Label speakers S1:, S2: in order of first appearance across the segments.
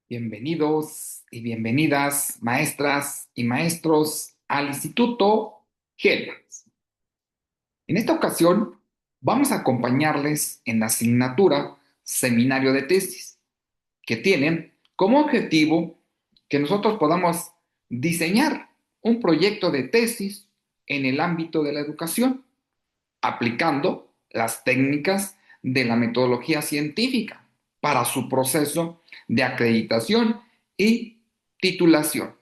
S1: Bienvenidos y bienvenidas, maestras y maestros, al Instituto Hellmans. En esta ocasión, vamos a acompañarles en la asignatura Seminario de Tesis, que tienen como objetivo que nosotros podamos diseñar un proyecto de tesis en el ámbito de la educación, aplicando las técnicas de la metodología científica para su proceso de acreditación y titulación.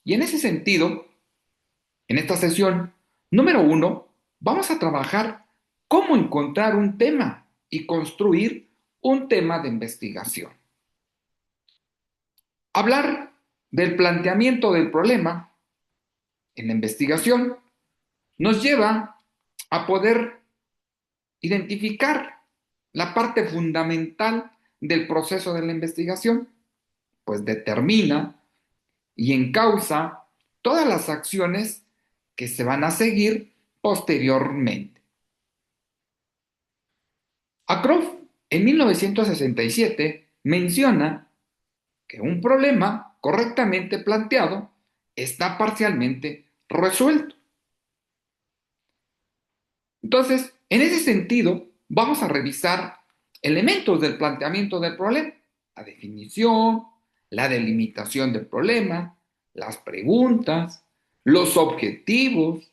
S1: Y en ese sentido, en esta sesión número 1, vamos a trabajar cómo encontrar un tema y construir un tema de investigación. Hablar del planteamiento del problema en la investigación nos lleva a poder identificar la parte fundamental del proceso de la investigación, pues determina y encausa todas las acciones que se van a seguir posteriormente. Acroft en 1967 menciona que un problema correctamente planteado está parcialmente resuelto. Entonces, en ese sentido, vamos a revisar elementos del planteamiento del problema: la definición, la delimitación del problema, las preguntas, los objetivos,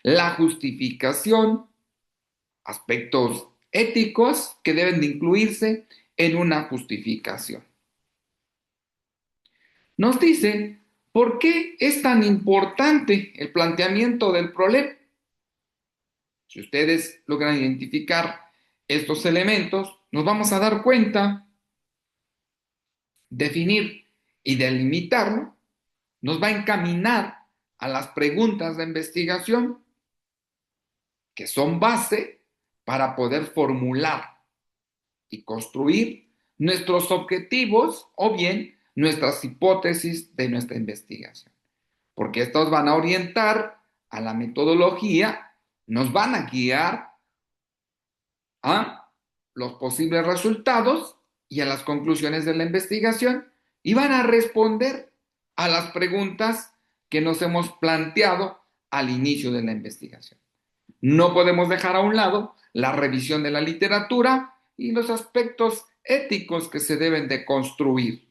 S1: la justificación, aspectos éticos que deben de incluirse en una justificación. Nos dice por qué es tan importante el planteamiento del problema. Si ustedes logran identificar estos elementos, nos vamos a dar cuenta, definir y delimitarlo, nos va a encaminar a las preguntas de investigación que son base para poder formular y construir nuestros objetivos o bien nuestras hipótesis de nuestra investigación. Porque estos van a orientar a la metodología, nos van a guiar a los posibles resultados y a las conclusiones de la investigación y van a responder a las preguntas que nos hemos planteado al inicio de la investigación. No podemos dejar a un lado la revisión de la literatura y los aspectos éticos que se deben de construir.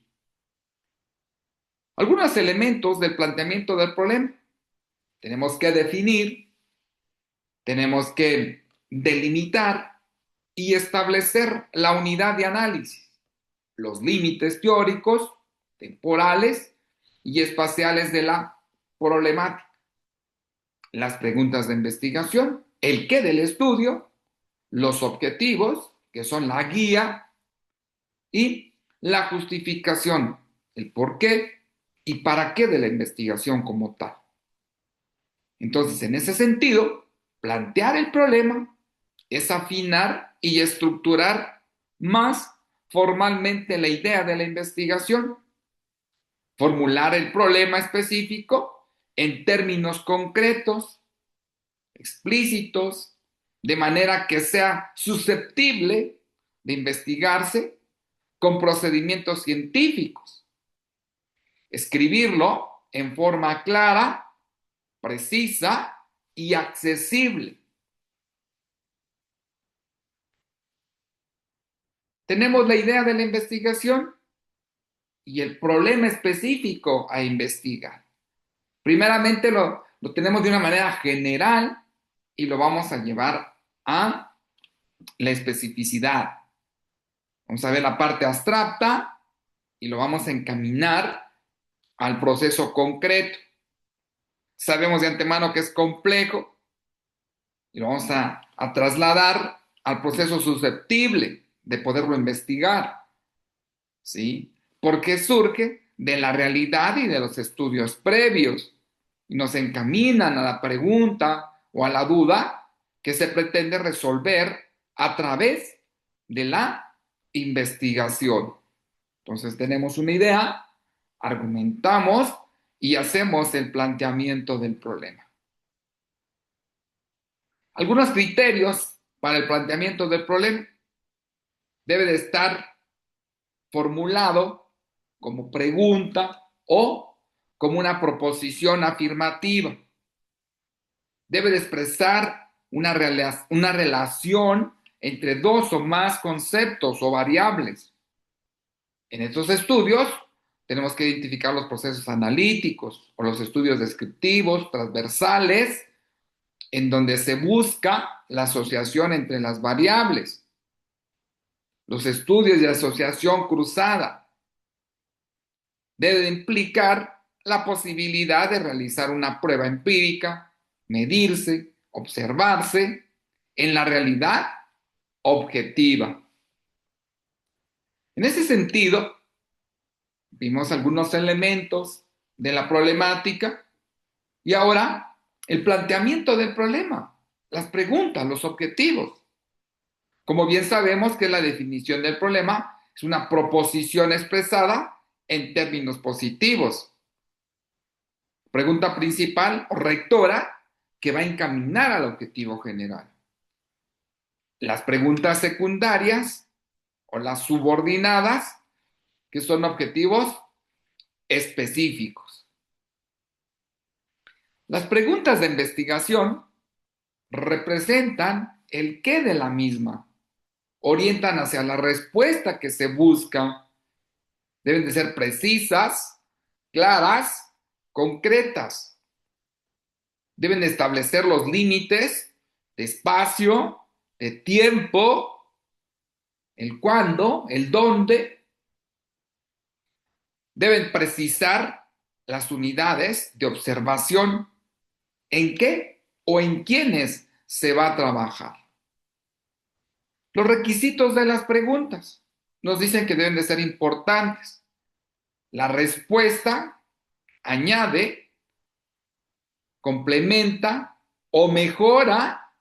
S1: Algunos elementos del planteamiento del problema. Tenemos que definir, tenemos que delimitar y establecer la unidad de análisis, los límites teóricos, temporales y espaciales de la problemática, las preguntas de investigación, el qué del estudio, los objetivos, que son la guía, y la justificación, el por qué y para qué de la investigación como tal. Entonces, en ese sentido, plantear el problema es afinar y estructurar más formalmente la idea de la investigación, formular el problema específico en términos concretos, explícitos, de manera que sea susceptible de investigarse con procedimientos científicos. Escribirlo en forma clara, precisa y accesible. Tenemos la idea de la investigación y el problema específico a investigar. Primeramente lo tenemos de una manera general y lo vamos a llevar a la especificidad. Vamos a ver la parte abstracta y lo vamos a encaminar al proceso concreto. Sabemos de antemano que es complejo y lo vamos a trasladar al proceso susceptible de poderlo investigar, ¿sí? Porque surge de la realidad y de los estudios previos y nos encaminan a la pregunta o a la duda que se pretende resolver a través de la investigación. Entonces tenemos una idea, argumentamos y hacemos el planteamiento del problema. Algunos criterios para el planteamiento del problema: debe de estar formulado como pregunta o como una proposición afirmativa. Debe de expresar una relación entre dos o más conceptos o variables. En estos estudios tenemos que identificar los procesos analíticos o los estudios descriptivos, transversales, en donde se busca la asociación entre las variables. Los estudios de asociación cruzada deben implicar la posibilidad de realizar una prueba empírica, medirse, observarse en la realidad objetiva. En ese sentido, vimos algunos elementos de la problemática y ahora el planteamiento del problema, las preguntas, los objetivos. Como bien sabemos que la definición del problema es una proposición expresada en términos positivos. Pregunta principal o rectora que va a encaminar al objetivo general. Las preguntas secundarias o las subordinadas, que son objetivos específicos. Las preguntas de investigación representan el qué de la misma, orientan hacia la respuesta que se busca, deben de ser precisas, claras, concretas, deben de establecer los límites de espacio, de tiempo, el cuándo, el dónde, deben precisar las unidades de observación, en qué o en quiénes se va a trabajar. Los requisitos de las preguntas nos dicen que deben de ser importantes. La respuesta añade, complementa o mejora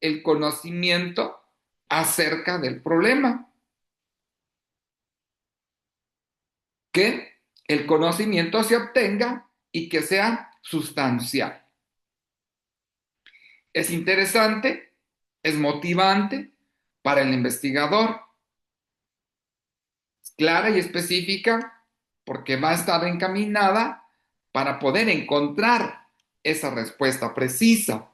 S1: el conocimiento acerca del problema. Que el conocimiento se obtenga y que sea sustancial. Es interesante, es motivante para el investigador, es clara y específica porque va a estar encaminada para poder encontrar esa respuesta precisa.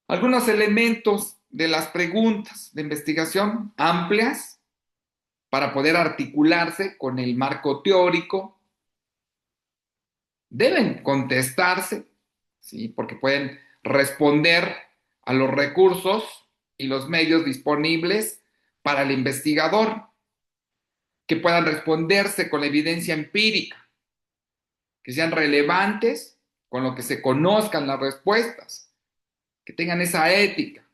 S1: Algunos elementos de las preguntas de investigación amplias para poder articularse con el marco teórico deben contestarse, ¿sí? Porque pueden responder a los recursos y los medios disponibles para el investigador, que puedan responderse con la evidencia empírica, que sean relevantes con lo que se conozcan las respuestas, que tengan esa ética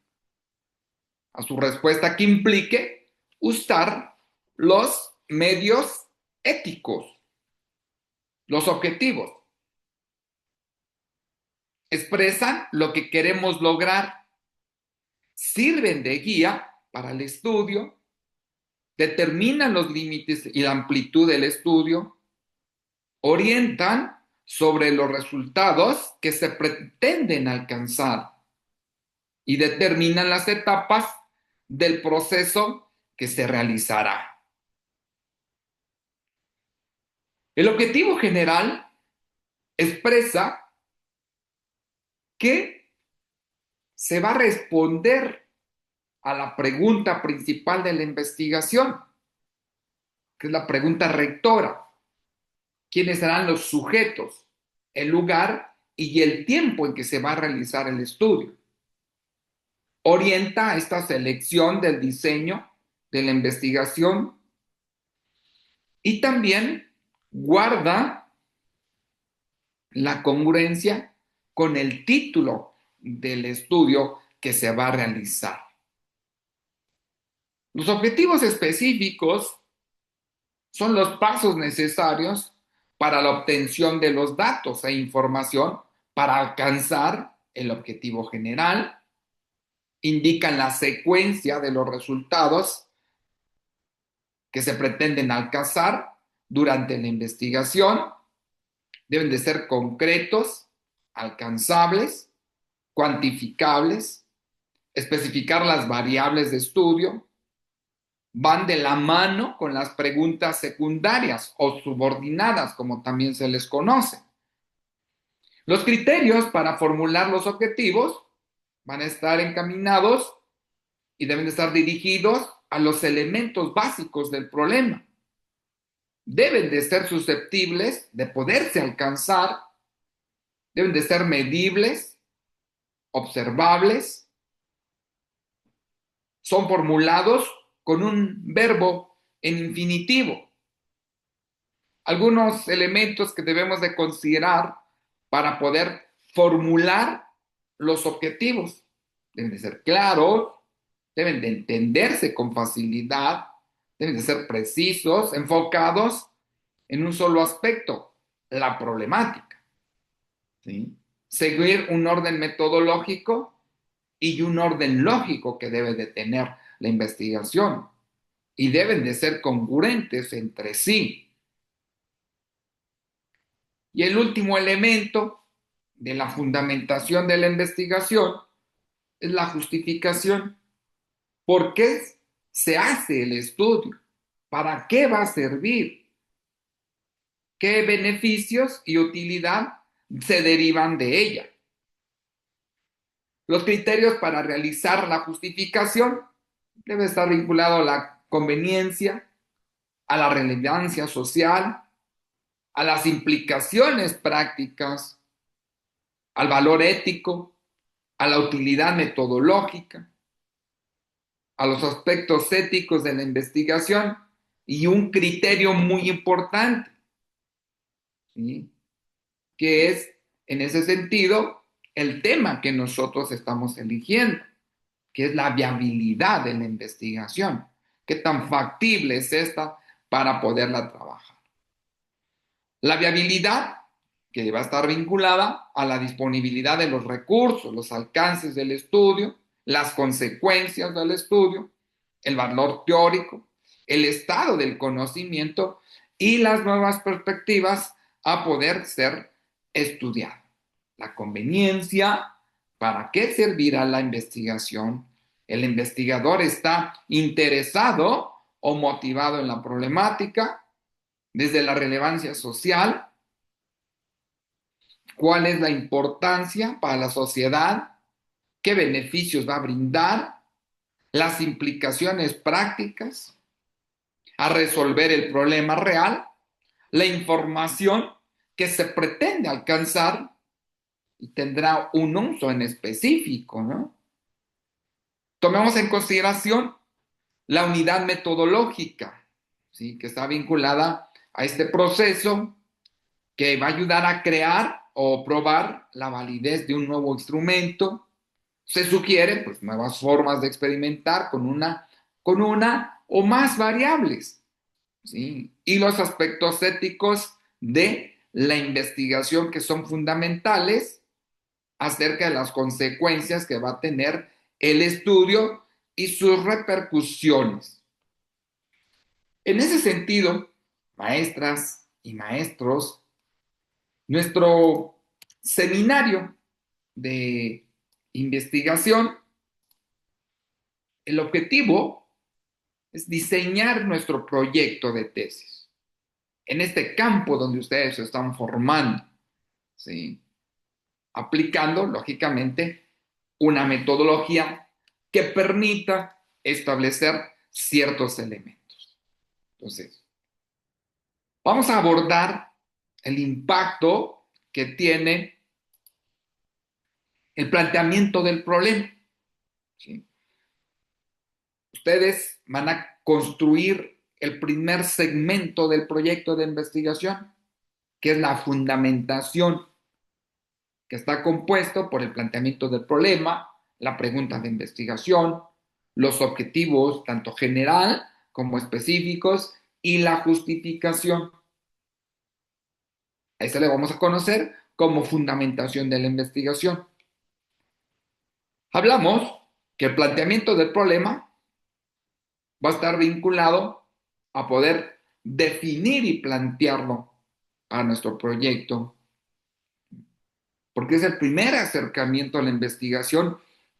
S1: a su respuesta que implique usar los medios éticos, los objetivos. Expresan lo que queremos lograr, sirven de guía para el estudio, determinan los límites y la amplitud del estudio, orientan sobre los resultados que se pretenden alcanzar y determinan las etapas del proceso que se realizará. El objetivo general expresa que se va a responder a la pregunta principal de la investigación, que es la pregunta rectora. ¿Quiénes serán los sujetos, el lugar y el tiempo en que se va a realizar el estudio? Orienta esta selección del diseño de la investigación y también guarda la congruencia con el título del estudio que se va a realizar. Los objetivos específicos son los pasos necesarios para la obtención de los datos e información para alcanzar el objetivo general, indican la secuencia de los resultados que se pretenden alcanzar durante la investigación, deben de ser concretos, alcanzables, cuantificables, especificar las variables de estudio, van de la mano con las preguntas secundarias o subordinadas, como también se les conoce. Los criterios para formular los objetivos van a estar encaminados y deben de estar dirigidos a los elementos básicos del problema. Deben de ser susceptibles de poderse alcanzar, deben de ser medibles, observables, son formulados con un verbo en infinitivo. Algunos elementos que debemos de considerar para poder formular los objetivos. Deben de ser claros, deben de entenderse con facilidad, deben de ser precisos, enfocados en un solo aspecto, la problemática. ¿Sí? Seguir un orden metodológico y un orden lógico que debe de tener la investigación y deben de ser congruentes entre sí. Y el último elemento de la fundamentación de la investigación es la justificación. ¿Por qué se hace el estudio? ¿Para qué va a servir? ¿Qué beneficios y utilidad se derivan de ella? Los criterios para realizar la justificación deben estar vinculados a la conveniencia, a la relevancia social, a las implicaciones prácticas, al valor ético, a la utilidad metodológica, a los aspectos éticos de la investigación y un criterio muy importante, ¿sí? Que es, en ese sentido, el tema que nosotros estamos eligiendo, que es la viabilidad de la investigación. ¿Qué tan factible es esta para poderla trabajar? La viabilidad, que va a estar vinculada a la disponibilidad de los recursos, los alcances del estudio, las consecuencias del estudio, el valor teórico, el estado del conocimiento y las nuevas perspectivas a poder ser estudiado. La conveniencia, ¿para qué servirá la investigación? El investigador está interesado o motivado en la problemática, desde la relevancia social, cuál es la importancia para la sociedad, qué beneficios va a brindar, las implicaciones prácticas, a resolver el problema real, la información que se pretende alcanzar y tendrá un uso en específico, ¿no? Tomemos en consideración la unidad metodológica, ¿sí? Que está vinculada a este proceso que va a ayudar a crear o probar la validez de un nuevo instrumento. Se sugieren pues, nuevas formas de experimentar con una o más variables, ¿sí? Y los aspectos éticos de la investigación que son fundamentales acerca de las consecuencias que va a tener el estudio y sus repercusiones. En ese sentido, maestras y maestros, nuestro seminario de investigación, el objetivo es diseñar nuestro proyecto de tesis en este campo donde ustedes se están formando, ¿sí? Aplicando, lógicamente, una metodología que permita establecer ciertos elementos. Entonces, vamos a abordar el impacto que tiene el planteamiento del problema, ¿sí? Ustedes van a construir el primer segmento del proyecto de investigación, que es la fundamentación, que está compuesto por el planteamiento del problema, la pregunta de investigación, los objetivos tanto general como específicos y la justificación. A esa le vamos a conocer como fundamentación de la investigación. Hablamos que el planteamiento del problema va a estar vinculado a poder definir y plantearlo a nuestro proyecto, porque es el primer acercamiento a la investigación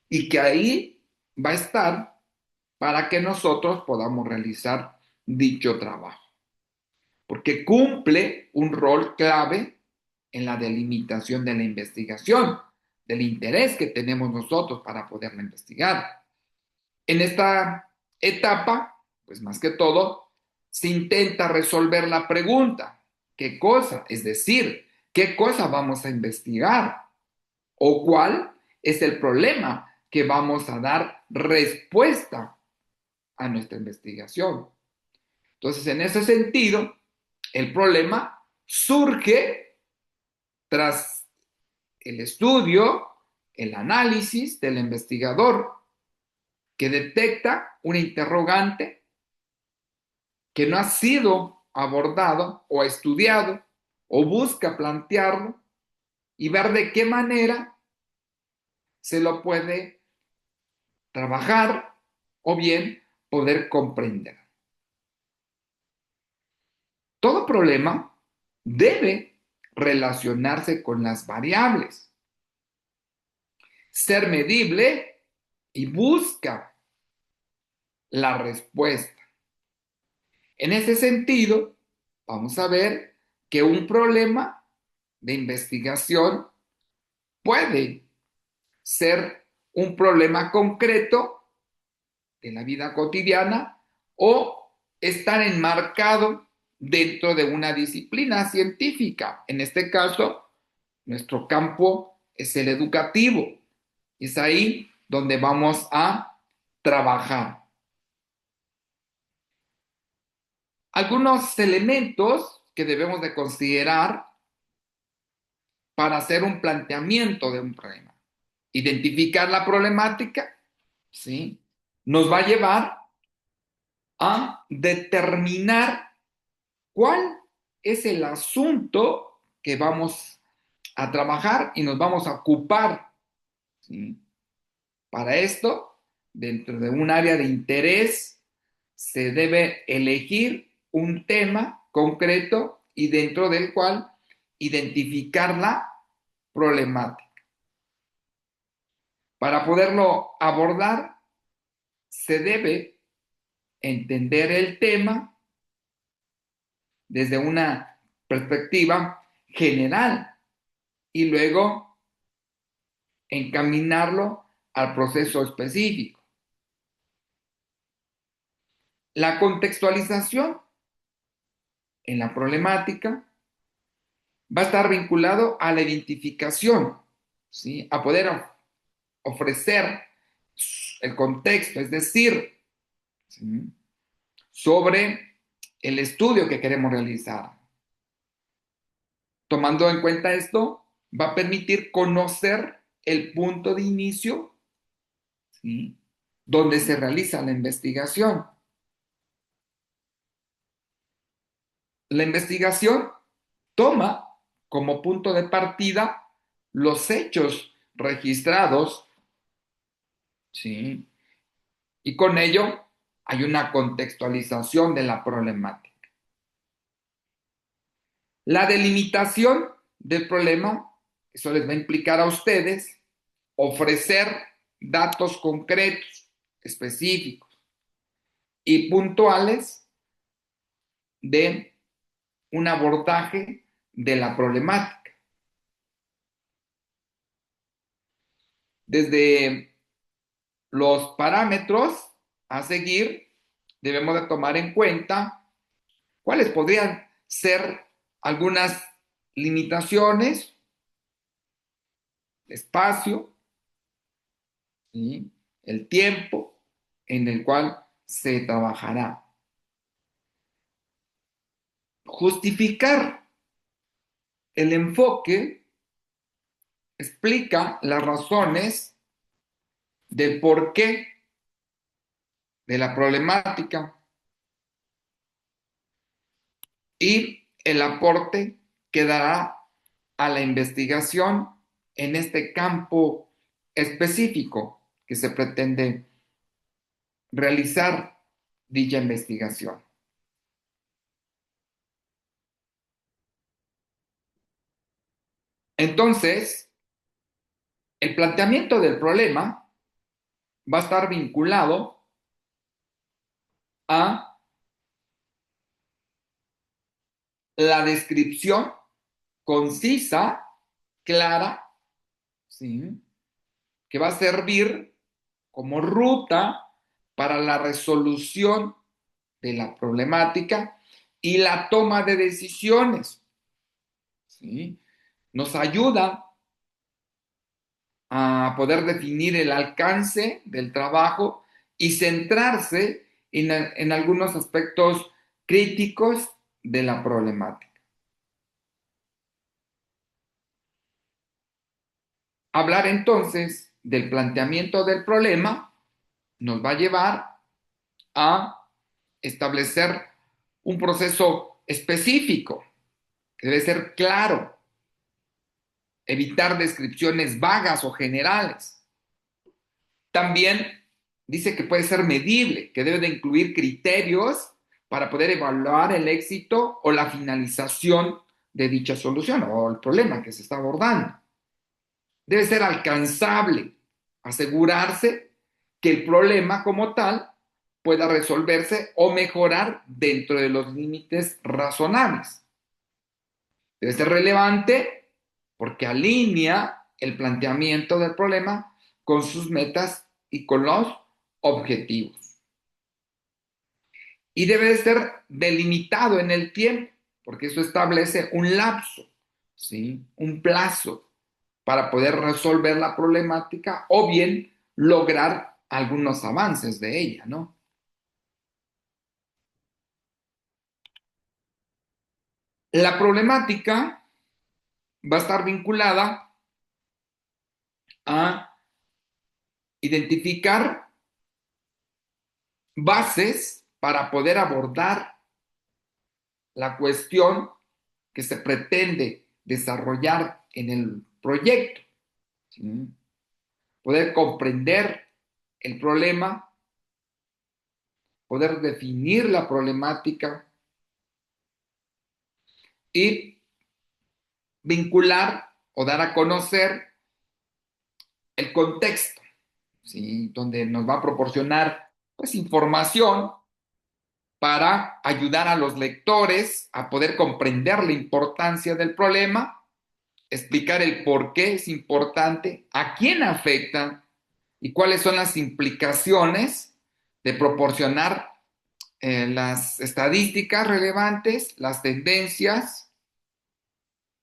S1: y que ahí va a estar para que nosotros podamos realizar dicho trabajo, porque cumple un rol clave en la delimitación de la investigación, del interés que tenemos nosotros para poderla investigar. En esta etapa, pues más que todo, se intenta resolver la pregunta, ¿qué cosa? Es decir, ¿qué cosa vamos a investigar? ¿O cuál es el problema que vamos a dar respuesta a nuestra investigación? Entonces, en ese sentido, el problema surge tras el estudio, el análisis del investigador, que detecta una interrogante que no ha sido abordado o estudiado o busca plantearlo y ver de qué manera se lo puede trabajar o bien poder comprender. Todo problema debe relacionarse con las variables, ser medible y busca la respuesta. En ese sentido, vamos a ver que un problema de investigación puede ser un problema concreto de la vida cotidiana o estar enmarcado dentro de una disciplina científica. En este caso, nuestro campo es el educativo. Es ahí donde vamos a trabajar. Algunos elementos que debemos de considerar para hacer un planteamiento de un problema. Identificar la problemática, ¿sí? Nos va a llevar a determinar cuál es el asunto que vamos a trabajar y nos vamos a ocupar, ¿sí? Para esto, dentro de un área de interés, se debe elegir un tema concreto y dentro del cual identificar la problemática. Para poderlo abordar, se debe entender el tema desde una perspectiva general y luego encaminarlo al proceso específico. La contextualización en la problemática va a estar vinculado a la identificación, ¿sí? A poder ofrecer el contexto, es decir, ¿sí? Sobre el estudio que queremos realizar. Tomando en cuenta esto, va a permitir conocer el punto de inicio, ¿sí? Donde se realiza la investigación. La investigación toma como punto de partida los hechos registrados, ¿sí? Y con ello hay una contextualización de la problemática. La delimitación del problema, eso les va a implicar a ustedes ofrecer datos concretos, específicos y puntuales de un abordaje de la problemática. Desde los parámetros a seguir, debemos de tomar en cuenta cuáles podrían ser algunas limitaciones, espacio, ¿sí? El tiempo en el cual se trabajará. Justificar el enfoque explica las razones del porqué de la problemática y el aporte que dará a la investigación en este campo específico que se pretende realizar dicha investigación. Entonces, el planteamiento del problema va a estar vinculado a la descripción concisa, clara, ¿sí? Que va a servir como ruta para la resolución de la problemática y la toma de decisiones, ¿sí? Nos ayuda a poder definir el alcance del trabajo y centrarse en algunos aspectos críticos de la problemática. Hablar entonces del planteamiento del problema nos va a llevar a establecer un proceso específico que debe ser claro, evitar descripciones vagas o generales. También dice que puede ser medible, que debe de incluir criterios para poder evaluar el éxito o la finalización de dicha solución o el problema que se está abordando. Debe ser alcanzable, asegurarse que el problema como tal pueda resolverse o mejorar dentro de los límites razonables. Debe ser relevante porque alinea el planteamiento del problema con sus metas y con los objetivos. Y debe de ser delimitado en el tiempo, porque eso establece un lapso, ¿sí? Un plazo para poder resolver la problemática o bien lograr algunos avances de ella, ¿no? La problemática va a estar vinculada a identificar bases para poder abordar la cuestión que se pretende desarrollar en el proyecto, ¿sí? Poder comprender el problema, poder definir la problemática y vincular o dar a conocer el contexto, ¿sí? Donde nos va a proporcionar pues, información para ayudar a los lectores a poder comprender la importancia del problema, explicar el por qué es importante, a quién afecta y cuáles son las implicaciones de proporcionar las estadísticas relevantes, las tendencias,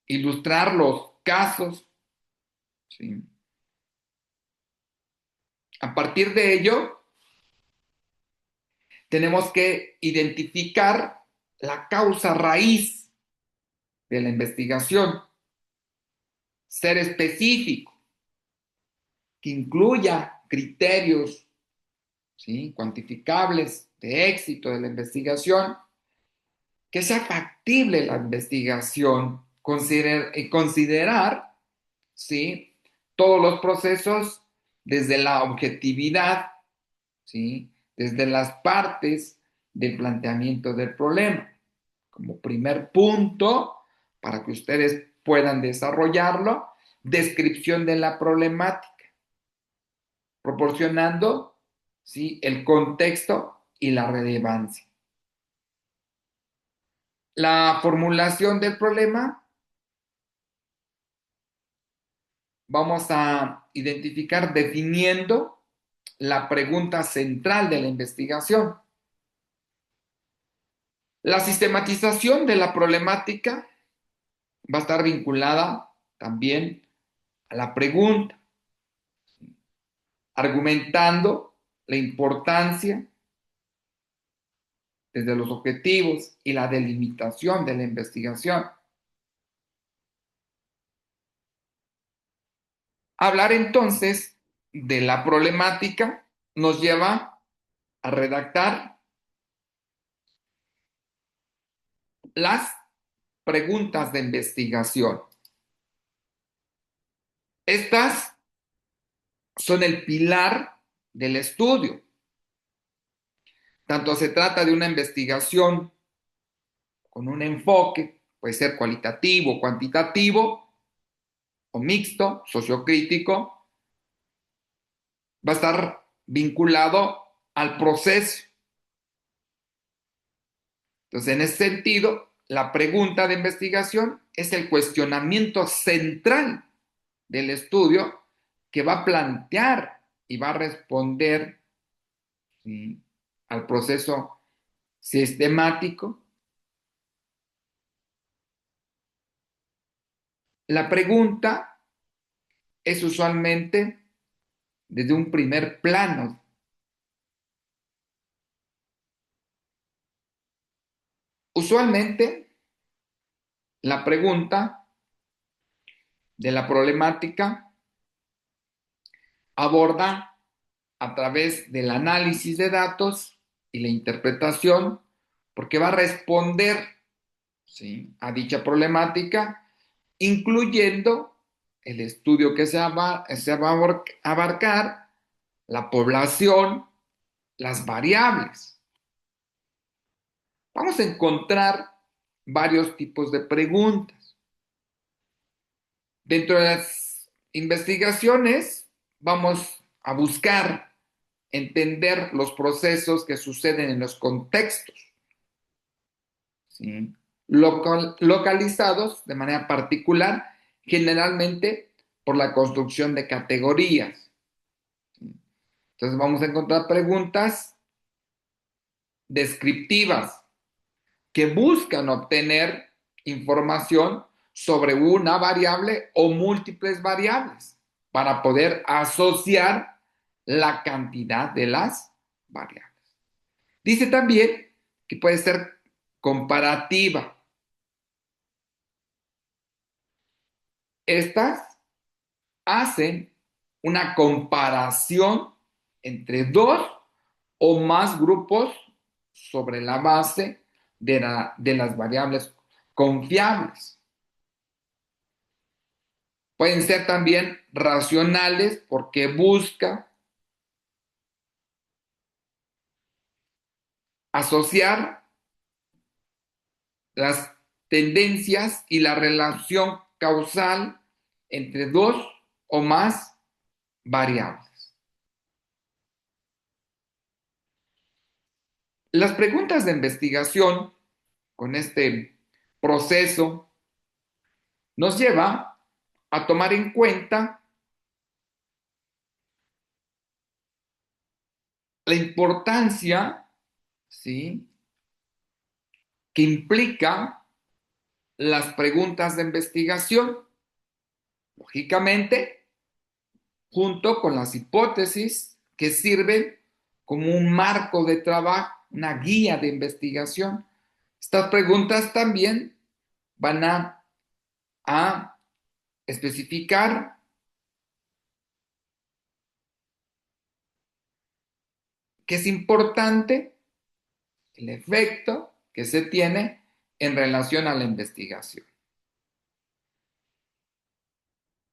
S1: ilustrar los casos, ¿sí? A partir de ello, tenemos que identificar la causa raíz de la investigación, ser específico, que incluya criterios, ¿sí? Cuantificables de éxito de la investigación, que sea factible la investigación, considerar, ¿sí? Todos los procesos desde la objetividad, ¿sí? Desde las partes del planteamiento del problema. Como primer punto, para que ustedes puedan desarrollarlo, descripción de la problemática, proporcionando, ¿sí? El contexto y la relevancia. La formulación del problema, vamos a identificar definiendo la pregunta central de la investigación. La sistematización de la problemática va a estar vinculada también a la pregunta, argumentando la importancia desde los objetivos y la delimitación de la investigación. Hablar entonces de la problemática nos lleva a redactar las preguntas de investigación. Estas son el pilar del estudio. Tanto se trata de una investigación con un enfoque, puede ser cualitativo, cuantitativo o mixto, sociocrítico, va a estar vinculado al proceso Entonces, en ese sentido, la pregunta de investigación es el cuestionamiento central del estudio que va a plantear y va a responder, ¿sí?, al proceso sistemático. La pregunta es usualmente desde un primer plano. Usualmente, la pregunta de la problemática aborda a través del análisis de datos y la interpretación, porque va a responder, ¿sí?, a dicha problemática, incluyendo el estudio que se va a abarcar, la población, las variables. Vamos a encontrar varios tipos de preguntas. Dentro de las investigaciones vamos a buscar entender los procesos que suceden en los contextos, ¿sí?, localizados de manera particular, generalmente por la construcción de categorías. Entonces vamos a encontrar preguntas descriptivas que buscan obtener información sobre una variable o múltiples variables para poder asociar la cantidad de las variables. Dice también que puede ser comparativa. Estas hacen una comparación entre dos o más grupos sobre la base de las variables confiables. Pueden ser también racionales porque busca asociar las tendencias y la relación causal entre dos o más variables. Las preguntas de investigación con este proceso nos lleva a tomar en cuenta la importancia, ¿sí?, que implica las preguntas de investigación, lógicamente, junto con las hipótesis que sirven como un marco de trabajo, una guía de investigación. Estas preguntas también van a especificar que es importante el efecto que se tiene en relación a la investigación.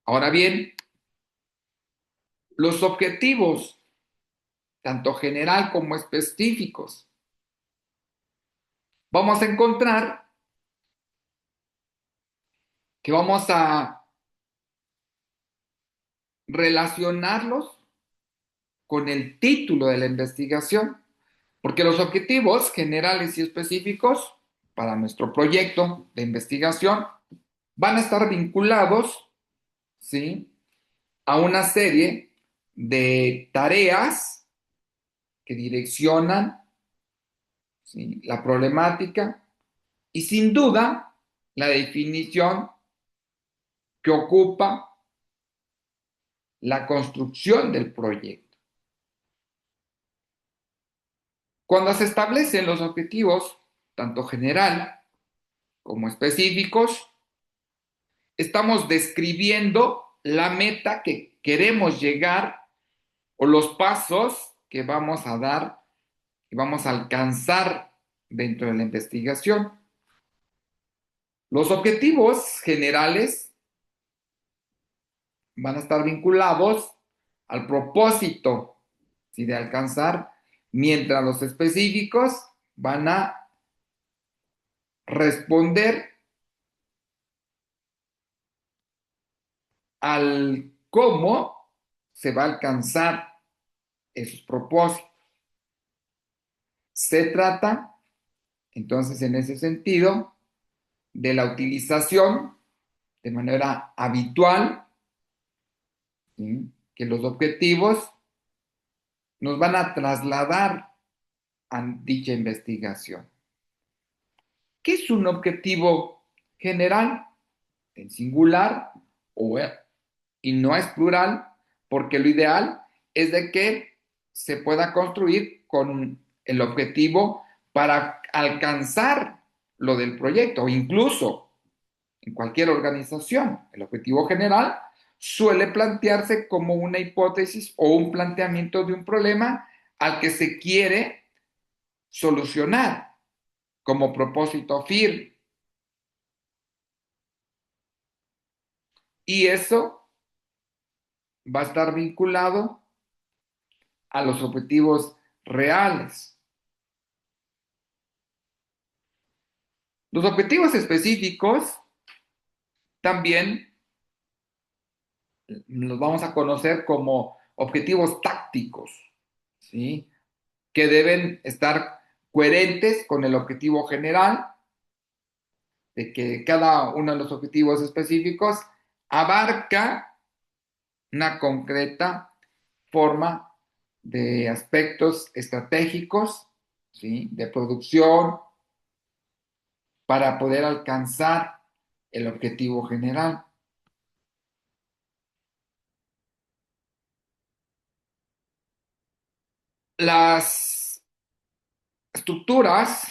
S1: Ahora bien, los objetivos, tanto general como específicos, vamos a encontrar que vamos a relacionarlos con el título de la investigación, porque los objetivos generales y específicos para nuestro proyecto de investigación van a estar vinculados, ¿sí?, a una serie de tareas que direccionan, ¿sí?, la problemática y sin duda la definición que ocupa la construcción del proyecto. Cuando se establecen los objetivos, tanto general como específicos, estamos describiendo la meta que queremos llegar o los pasos que vamos a dar y vamos a alcanzar dentro de la investigación. Los objetivos generales van a estar vinculados al propósito, ¿sí?, de alcanzar, mientras los específicos van a responder al cómo se va a alcanzar esos propósitos. Se trata Entonces, en ese sentido, de la utilización de manera habitual, ¿sí? Que los objetivos nos van a trasladar a dicha investigación. ¿Qué es un objetivo general? En singular o, y no es plural, porque lo ideal es de que se pueda construir con el objetivo para alcanzar lo del proyecto, o incluso en cualquier organización. El objetivo general suele plantearse como una hipótesis o un planteamiento de un problema al que se quiere solucionar como propósito firme. Y eso va a estar vinculado a los objetivos reales. Los objetivos específicos también los vamos a conocer como objetivos tácticos, ¿sí? Que deben estar coherentes con el objetivo general, de que cada uno de los objetivos específicos abarca una concreta forma de aspectos estratégicos, ¿sí? De producción para poder alcanzar el objetivo general. Las estructuras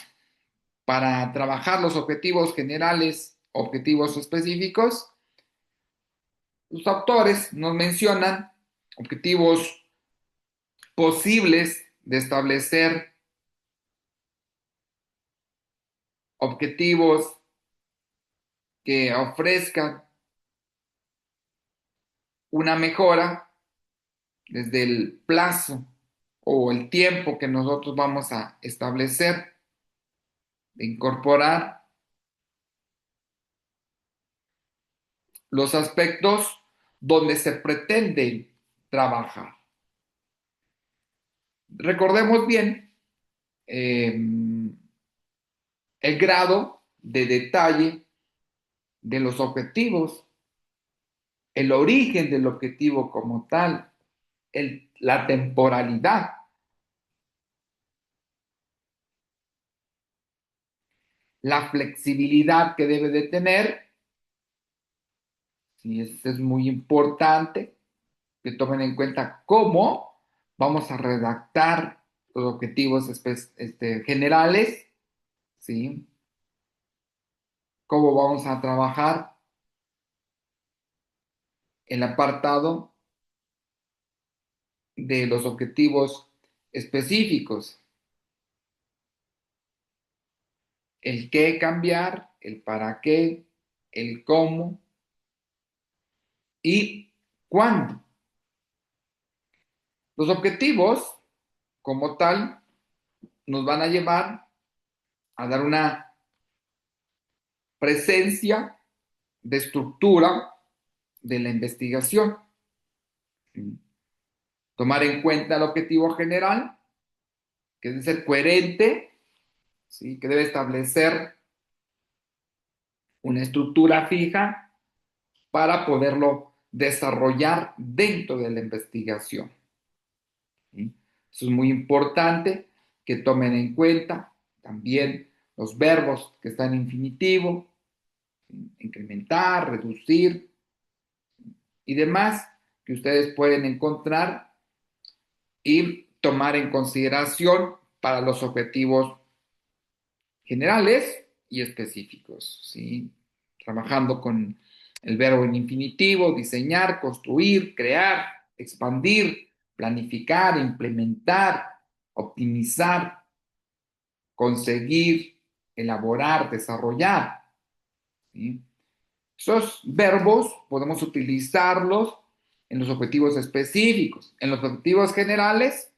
S1: para trabajar los objetivos generales, objetivos específicos, los autores nos mencionan objetivos posibles de establecer, objetivos que ofrezcan una mejora desde el plazo o el tiempo que nosotros vamos a establecer, de incorporar los aspectos donde se pretende trabajar. Recordemos bien el grado de detalle de los objetivos, el origen del objetivo como tal, la temporalidad, la flexibilidad que debe de tener, y eso es muy importante, que tomen en cuenta cómo vamos a redactar los objetivos generales, ¿sí? Cómo vamos a trabajar el apartado de los objetivos específicos, el qué cambiar, el para qué, el cómo y cuándo. Los objetivos, como tal, nos van a llevar a dar una presencia de estructura de la investigación. Tomar en cuenta el objetivo general, que debe ser coherente, ¿sí? Que debe establecer una estructura fija para poderlo desarrollar dentro de la investigación. ¿Sí? Eso es muy importante que tomen en cuenta también los verbos que están en infinitivo, ¿sí? Incrementar, reducir y demás que ustedes pueden encontrar y tomar en consideración para los objetivos generales y específicos, ¿sí? Trabajando con el verbo en infinitivo, diseñar, construir, crear, expandir, planificar, implementar, optimizar, conseguir, elaborar, desarrollar, ¿sí? Esos verbos podemos utilizarlos en los objetivos específicos. En los objetivos generales,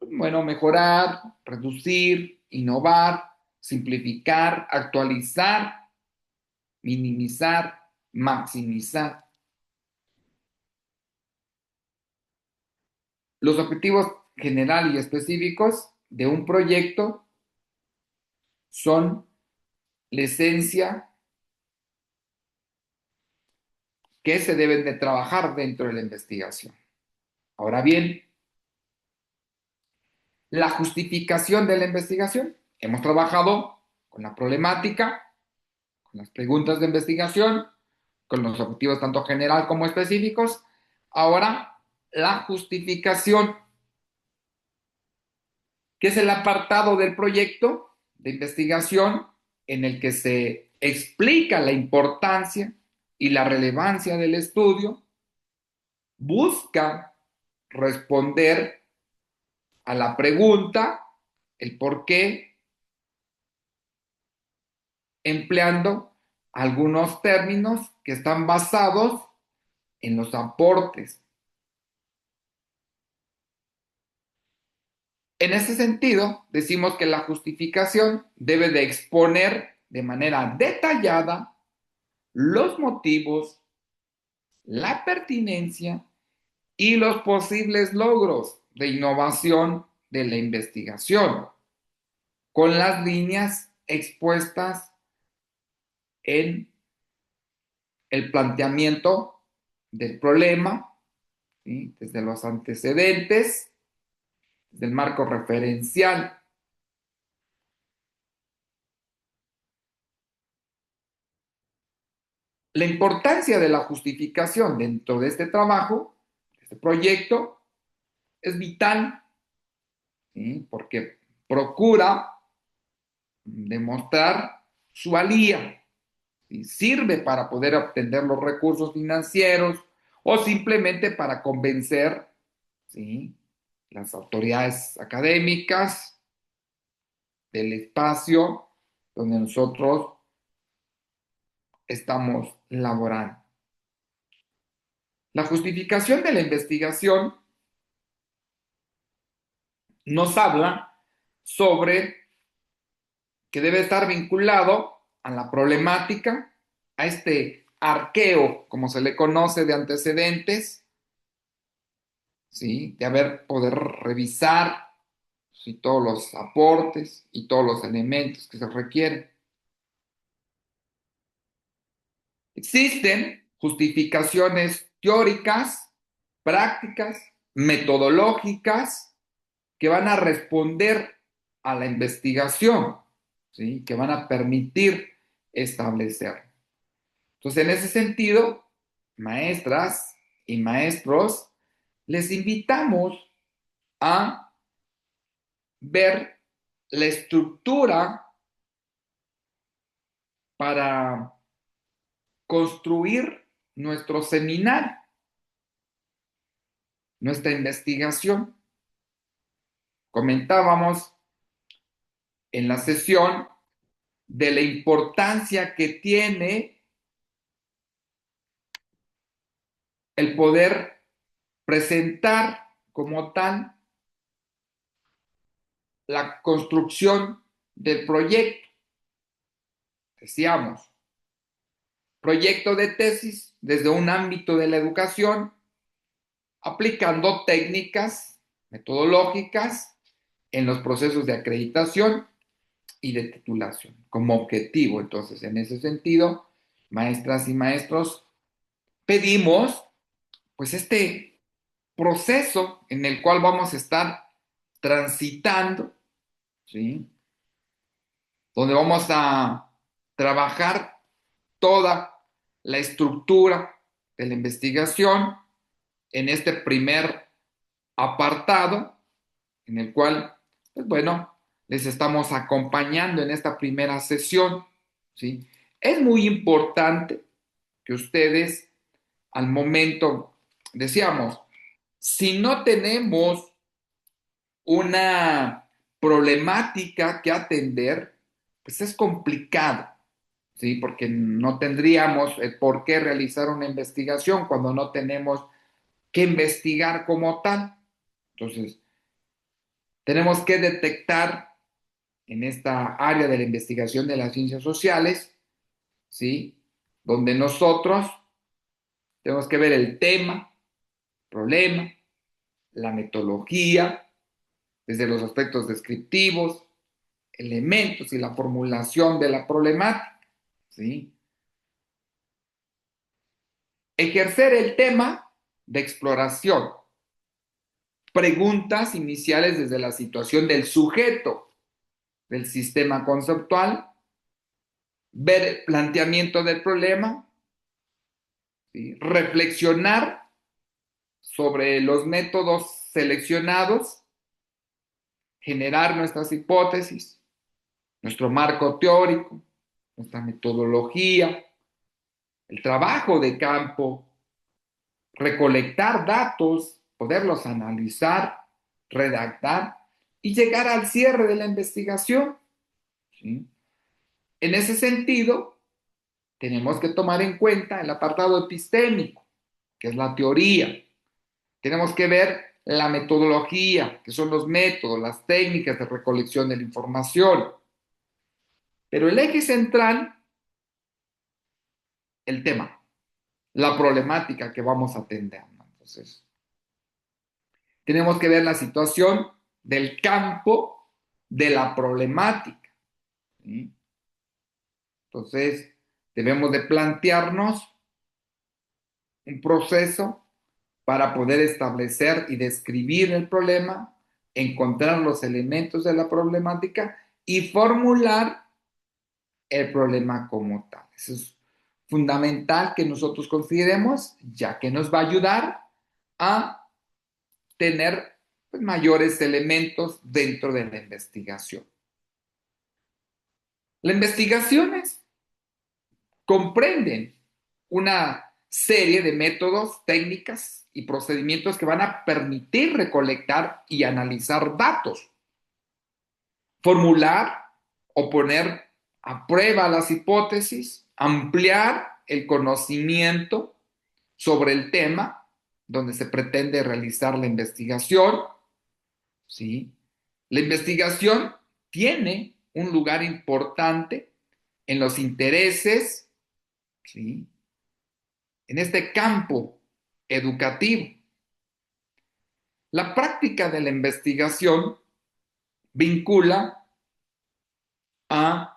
S1: bueno, mejorar, reducir, innovar, simplificar, actualizar, minimizar, maximizar. Los objetivos generales y específicos de un proyecto son la esencia que se deben de trabajar dentro de la investigación. Ahora bien, la justificación de la investigación. Hemos trabajado con la problemática, con las preguntas de investigación, con los objetivos tanto general como específicos. Ahora, la justificación, que es el apartado del proyecto de investigación en el que se explica la importancia y la relevancia del estudio, busca responder a la pregunta, el por qué, empleando algunos términos que están basados en los aportes. En ese sentido, decimos que la justificación debe de exponer de manera detallada los motivos, la pertinencia y los posibles logros de innovación de la investigación, con las líneas expuestas en el planteamiento del problema, ¿sí? Desde los antecedentes, desde el marco referencial. La importancia de la justificación dentro de este trabajo, de este proyecto, es vital, ¿sí? Porque procura demostrar su valía, ¿sí? Sirve para poder obtener los recursos financieros o simplemente para convencer, ¿sí?, las autoridades académicas del espacio donde nosotros estamos laborando. La justificación de la investigación nos habla sobre que debe estar vinculado a la problemática, a este arqueo, como se le conoce, de antecedentes, ¿sí? De poder revisar, ¿sí?, todos los aportes y todos los elementos que se requieren. Existen justificaciones teóricas, prácticas, metodológicas que van a responder a la investigación, ¿sí?, que van a permitir establecer. Entonces, en ese sentido, maestras y maestros, les invitamos a ver la estructura para construir nuestro seminario, nuestra investigación. Comentábamos en la sesión de la importancia que tiene el poder presentar como tal la construcción del proyecto. Decíamos, proyecto de tesis desde un ámbito de la educación, aplicando técnicas metodológicas en los procesos de acreditación y de titulación como objetivo. Entonces, en ese sentido, maestras y maestros, pedimos pues este proceso en el cual vamos a estar transitando, ¿sí?, donde vamos a trabajar toda la estructura de la investigación en este primer apartado, en el cual, pues bueno, les estamos acompañando en esta primera sesión, ¿sí? Es muy importante que ustedes, al momento, decíamos, si no tenemos una problemática que atender, pues es complicado, ¿sí? Porque no tendríamos el por qué realizar una investigación cuando no tenemos que investigar como tal. Entonces, tenemos que detectar en esta área de la investigación de las ciencias sociales, ¿sí?, donde nosotros tenemos que ver el tema, problema, la metodología, desde los aspectos descriptivos, elementos y la formulación de la problemática, ¿sí? Ejercer el tema de exploración. Preguntas iniciales desde la situación del sujeto, del sistema conceptual, ver el planteamiento del problema, ¿sí? Reflexionar sobre los métodos seleccionados, generar nuestras hipótesis, nuestro marco teórico, nuestra metodología, el trabajo de campo, recolectar datos, poderlos analizar, redactar y llegar al cierre de la investigación, ¿sí? En ese sentido, tenemos que tomar en cuenta el apartado epistémico, que es la teoría. Tenemos que ver la metodología, que son los métodos, las técnicas de recolección de la información. Pero el eje central, el tema, la problemática que vamos a atender, ¿no? Entonces, tenemos que ver la situación del campo de la problemática, ¿sí? Entonces, debemos de plantearnos un proceso para poder establecer y describir el problema, encontrar los elementos de la problemática y formular el problema como tal. Eso es fundamental que nosotros consideremos, ya que nos va a ayudar a tener pues, mayores elementos dentro de la investigación. Las investigaciones comprenden una serie de métodos, técnicas y procedimientos que van a permitir recolectar y analizar datos, formular o poner a prueba las hipótesis, ampliar el conocimiento sobre el tema donde se pretende realizar la investigación, ¿sí? La investigación tiene un lugar importante en los intereses, ¿sí? En este campo educativo. La práctica de la investigación vincula a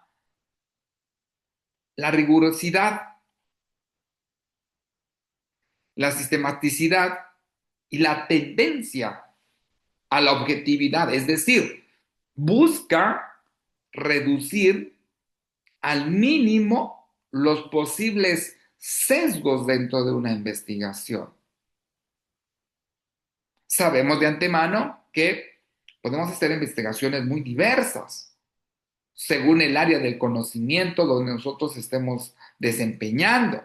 S1: la rigurosidad, la sistematicidad y la tendencia a la objetividad, es decir, busca reducir al mínimo los posibles sesgos dentro de una investigación. Sabemos de antemano que podemos hacer investigaciones muy diversas, según el área del conocimiento donde nosotros estemos desempeñando,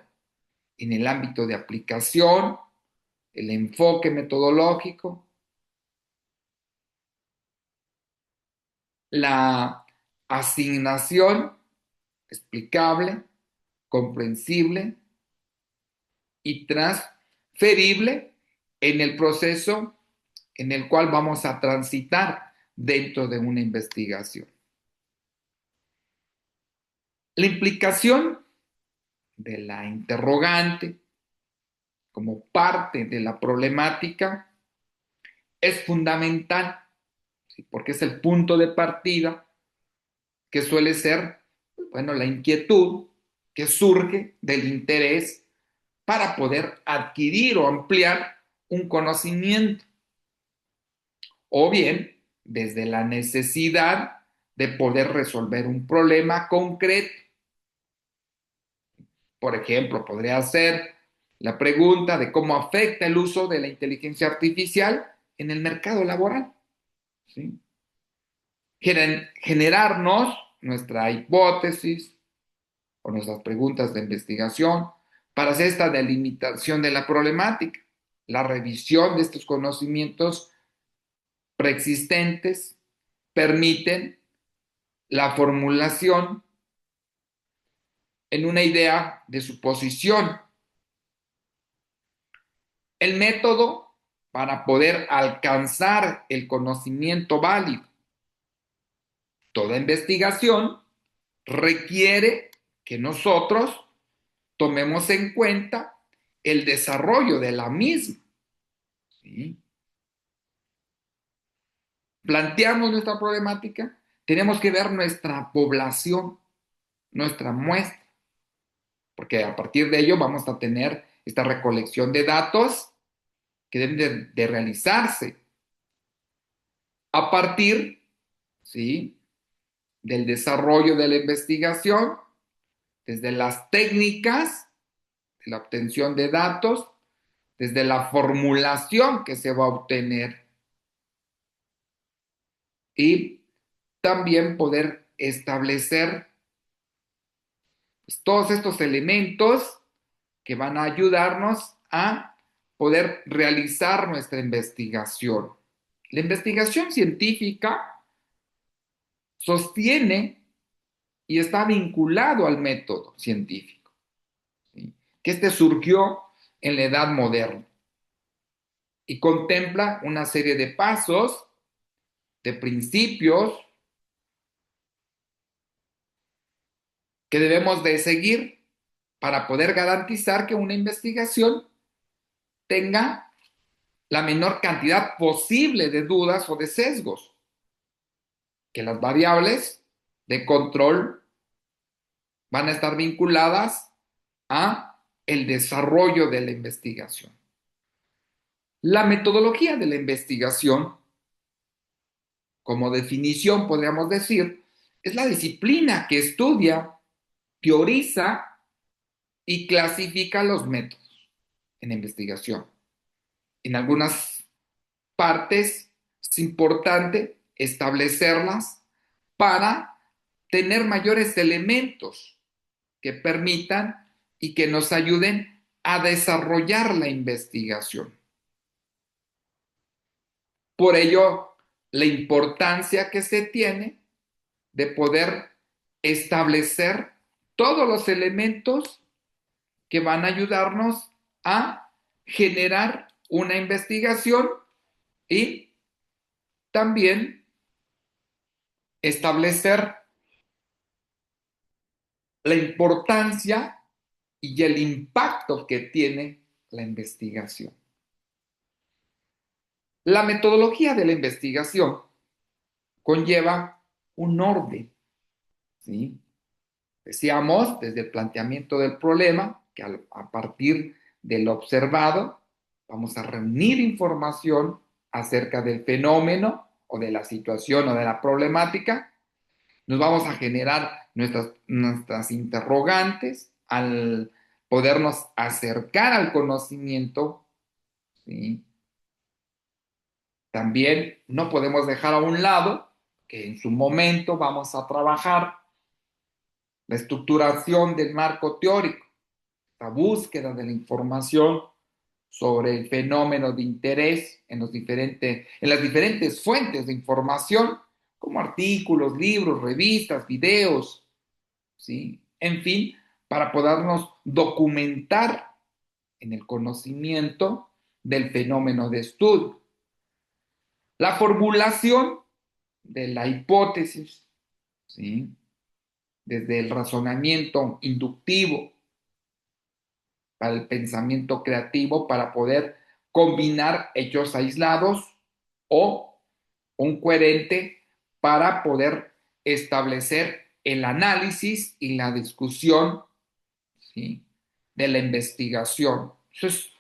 S1: en el ámbito de aplicación, el enfoque metodológico, la asignación explicable, comprensible y transferible en el proceso en el cual vamos a transitar dentro de una investigación. La implicación de la interrogante como parte de la problemática es fundamental, ¿sí? Porque es el punto de partida que suele ser, bueno, la inquietud que surge del interés para poder adquirir o ampliar un conocimiento, o bien desde la necesidad de poder resolver un problema concreto. Por ejemplo, podría ser la pregunta de cómo afecta el uso de la inteligencia artificial en el mercado laboral, ¿sí? Generarnos nuestra hipótesis o nuestras preguntas de investigación para hacer esta delimitación de la problemática, la revisión de estos conocimientos preexistentes permiten la formulación en una idea de suposición. El método para poder alcanzar el conocimiento válido. Toda investigación requiere que nosotros tomemos en cuenta el desarrollo de la misma, ¿sí? Planteamos nuestra problemática, tenemos que ver nuestra población, nuestra muestra, porque a partir de ello vamos a tener esta recolección de datos que deben de realizarse a partir, ¿sí?, del desarrollo de la investigación, desde las técnicas de la obtención de datos, desde la formulación que se va a obtener y también poder establecer pues, todos estos elementos que van a ayudarnos a poder realizar nuestra investigación. La investigación científica sostiene y está vinculado al método científico, ¿sí?, que este surgió en la Edad Moderna y contempla una serie de pasos, de principios que debemos de seguir para poder garantizar que una investigación tenga la menor cantidad posible de dudas o de sesgos, que las variables de control van a estar vinculadas a el desarrollo de la investigación. La metodología de la investigación, como definición podríamos decir, es la disciplina que estudia, teoriza y clasifica los métodos en investigación. En algunas partes es importante establecerlas para tener mayores elementos que permitan y que nos ayuden a desarrollar la investigación. Por ello, la importancia que se tiene de poder establecer todos los elementos que van a ayudarnos a generar una investigación y también establecer la importancia y el impacto que tiene la investigación. La metodología de la investigación conlleva un orden, ¿sí? Decíamos, desde el planteamiento del problema, que a partir de lo observado, vamos a reunir información acerca del fenómeno o de la situación o de la problemática, nos vamos a generar nuestras interrogantes al podernos acercar al conocimiento, ¿sí? También no podemos dejar a un lado que en su momento vamos a trabajar la estructuración del marco teórico, la búsqueda de la información sobre el fenómeno de interés en las diferentes fuentes de información, como artículos, libros, revistas, videos, ¿sí? En fin, para podernos documentar en el conocimiento del fenómeno de estudio. La formulación de la hipótesis, ¿sí?, desde el razonamiento inductivo para el pensamiento creativo, para poder combinar hechos aislados o un coherente para poder establecer el análisis y la discusión, ¿sí?, de la investigación. Eso es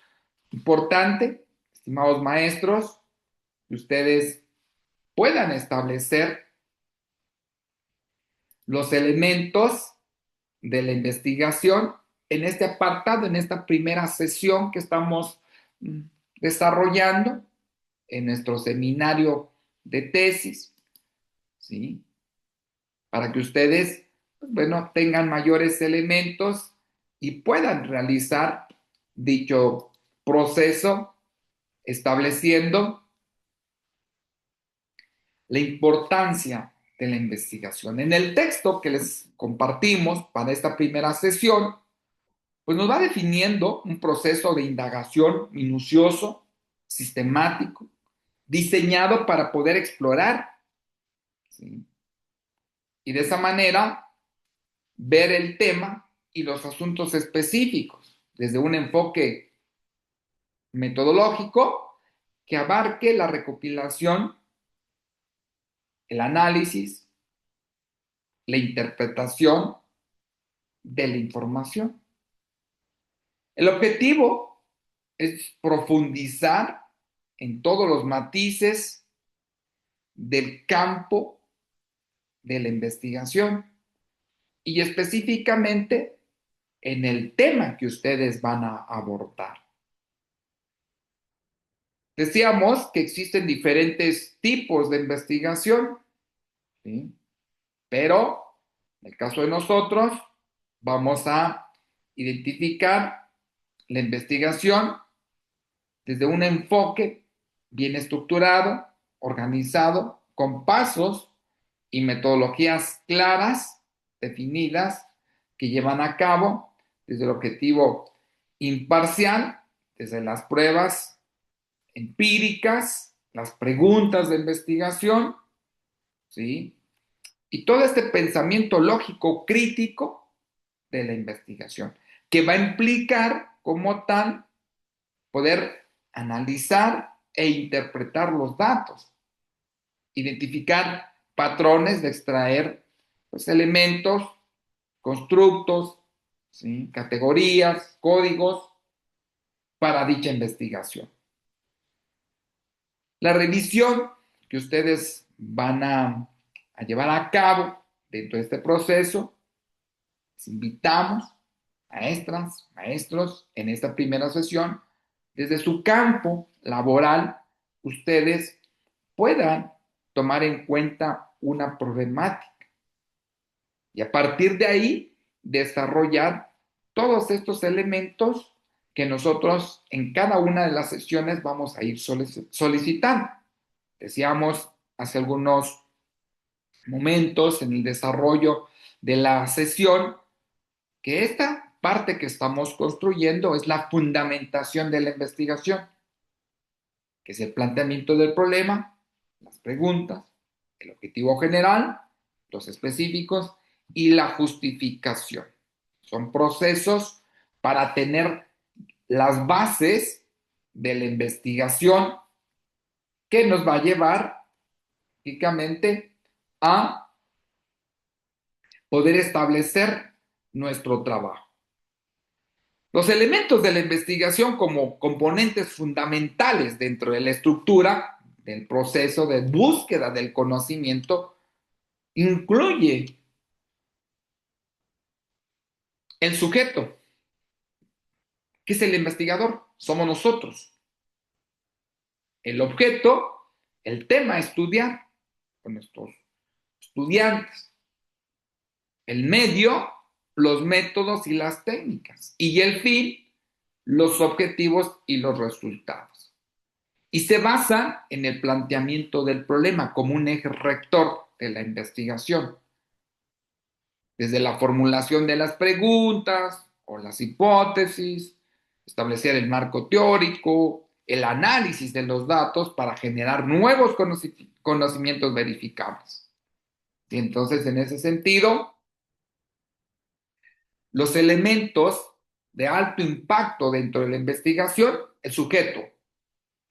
S1: importante, estimados maestros, que ustedes puedan establecer los elementos de la investigación en este apartado, en esta primera sesión que estamos desarrollando en nuestro seminario de tesis, ¿sí?, para que ustedes, pues bueno, tengan mayores elementos y puedan realizar dicho proceso estableciendo la importancia de la investigación. En el texto que les compartimos para esta primera sesión, pues nos va definiendo un proceso de indagación minucioso, sistemático, diseñado para poder explorar, ¿sí?, y de esa manera ver el tema y los asuntos específicos desde un enfoque metodológico que abarque la recopilación, el análisis, la interpretación de la información. El objetivo es profundizar en todos los matices del campo de la investigación y específicamente en el tema que ustedes van a abordar. Decíamos que existen diferentes tipos de investigación, ¿sí? Pero en el caso de nosotros vamos a identificar la investigación desde un enfoque bien estructurado, organizado, con pasos y metodologías claras, definidas, que llevan a cabo desde el objetivo imparcial, desde las pruebas empíricas, las preguntas de investigación, ¿sí? Y todo este pensamiento lógico crítico de la investigación, que va a implicar como tal poder analizar e interpretar los datos, identificar patrones de extraer pues, elementos, constructos, ¿sí? Categorías, códigos para dicha investigación. La revisión que ustedes van a llevar a cabo dentro de este proceso, les invitamos, maestras, maestros, en esta primera sesión, desde su campo laboral, ustedes puedan tomar en cuenta una problemática y a partir de ahí desarrollar todos estos elementos que nosotros en cada una de las sesiones vamos a ir solicitando. Decíamos hace algunos momentos en el desarrollo de la sesión que esta parte que estamos construyendo es la fundamentación de la investigación, que es el planteamiento del problema, las preguntas, el objetivo general, los específicos y la justificación. Son procesos para tener las bases de la investigación que nos va a llevar únicamente a poder establecer nuestro trabajo. Los elementos de la investigación como componentes fundamentales dentro de la estructura del proceso de búsqueda del conocimiento incluye el sujeto, que es el investigador, somos nosotros. El objeto, el tema a estudiar con nuestros estudiantes. El medio, los métodos y las técnicas. Y el fin, los objetivos y los resultados. Y se basa en el planteamiento del problema como un eje rector de la investigación. Desde la formulación de las preguntas o las hipótesis, establecer el marco teórico, el análisis de los datos para generar nuevos conocimientos verificables. Y entonces, en ese sentido, los elementos de alto impacto dentro de la investigación, el sujeto,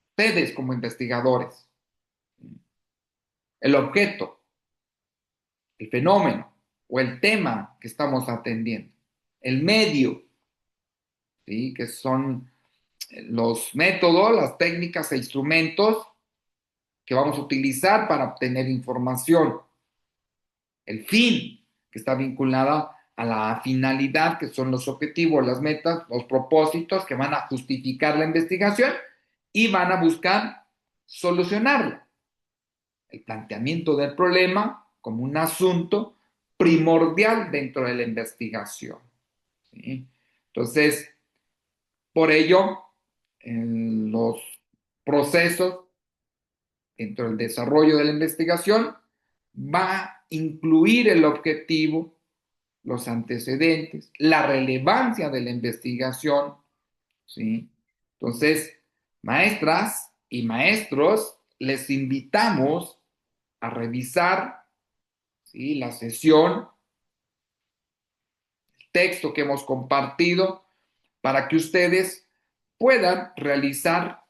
S1: ustedes como investigadores, el objeto, el fenómeno o el tema que estamos atendiendo, el medio, ¿sí? Que son los métodos, las técnicas e instrumentos que vamos a utilizar para obtener información, el fin, que está vinculada a la finalidad, que son los objetivos, las metas, los propósitos que van a justificar la investigación y van a buscar solucionarla. El planteamiento del problema como un asunto primordial dentro de la investigación, ¿sí? Entonces, por ello, en los procesos dentro del desarrollo de la investigación va a incluir el objetivo, los antecedentes, la relevancia de la investigación, ¿sí? Entonces, maestras y maestros, les invitamos a revisar, ¿sí? La sesión, el texto que hemos compartido, para que ustedes puedan realizar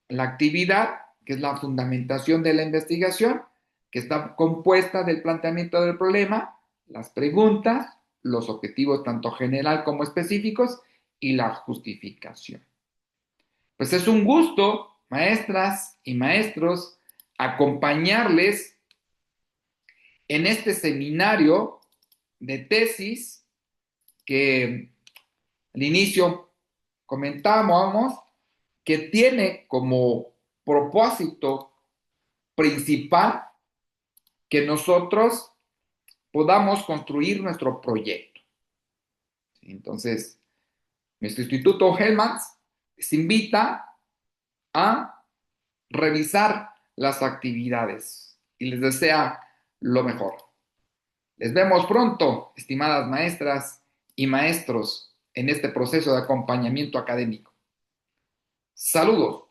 S1: la actividad, que es la fundamentación de la investigación, que está compuesta del planteamiento del problema, las preguntas, los objetivos tanto general como específicos y la justificación. Pues es un gusto, maestras y maestros, acompañarles en este seminario de tesis que al inicio comentábamos que tiene como propósito principal que nosotros podamos construir nuestro proyecto. Entonces, nuestro Instituto Hellmans les invita a revisar las actividades y les desea lo mejor. Les vemos pronto, estimadas maestras y maestros, en este proceso de acompañamiento académico. Saludos.